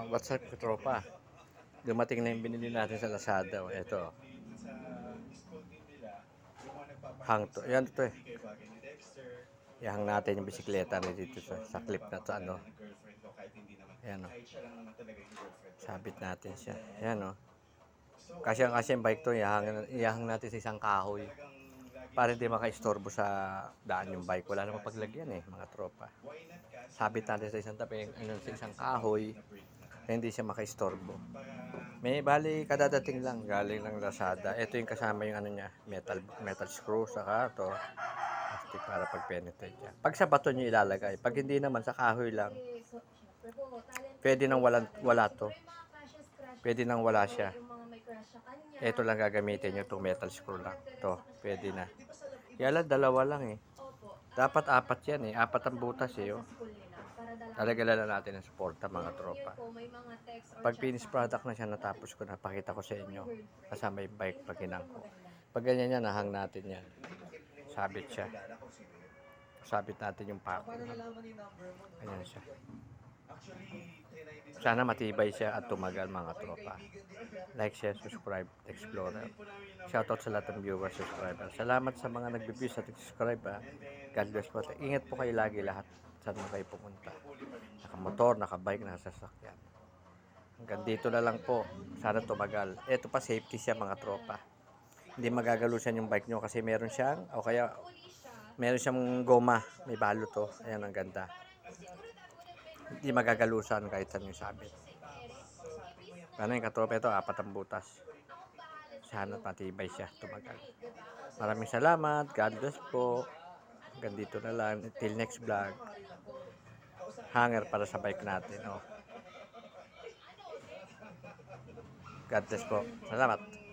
What's up, tropa? Dumating na yung binili natin sa Lazada. Oh. Ito, hang to. Yan to eh. Ihang natin yung bisikleta na dito sa clip na to, ano. Ayan o. Sabit natin siya. Ayan o. Kasi yung bike to, ihang natin sa isang kahoy. Para hindi makaistorbo sa daan yung bike. Wala namang paglagyan eh, mga tropa. Sabit natin sa isang tabi, sa isang kahoy. Hindi siya makaistorbo. May bali kadadating lang galing ng Lazada. Ito yung kasama yung ano niya, metal screw saka to plastic para pag-penetrate niya. Pag sa bato niyo ilalagay, pag hindi naman sa kahoy lang, pwede nang wala to. Pwede nang wala siya. Ito lang gagamitin niyo, itong metal screw lang. To, pwede na. Kaya lang dalawa lang eh. Dapat apat yan eh. Apat ang butas eh. Oh. Talagyan na natin ng suporta mga tropa. Pag finished product na siya, natapos ko na, pakita ko sa inyo. Kasama yung bike pag hinang ko. Pag ganyan yan, nahang natin yan. Sabit siya. Sabit natin yung pako. Ganyan siya. Sana matibay siya at tumagal mga tropa. Like, share, subscribe, Explorer. Shoutout sa lahat ng viewers, subscriber. Salamat sa mga nag-views at subscribe. God bless po. Ingat po kayo lagi lahat. Saan mo kayo pumunta. Naka-motor, naka-bike, naka-sasakyan. Hanggang dito na lang po. Sana tumagal. Ito pa, safety siya mga tropa. Hindi magagalusan yung bike nyo kasi meron siyang, o kaya meron siyang goma. May balo to. Ayan, ang ganda. Hindi magagalusan kahit saan yung sabit. Ano yung katropa ito? Apat ang butas. Sana matibay siya. Tumagal. Maraming salamat. God bless po. Hanggang dito na lang. Till next vlog. Hanger para sa bike natin. Oh. God bless po. Salamat.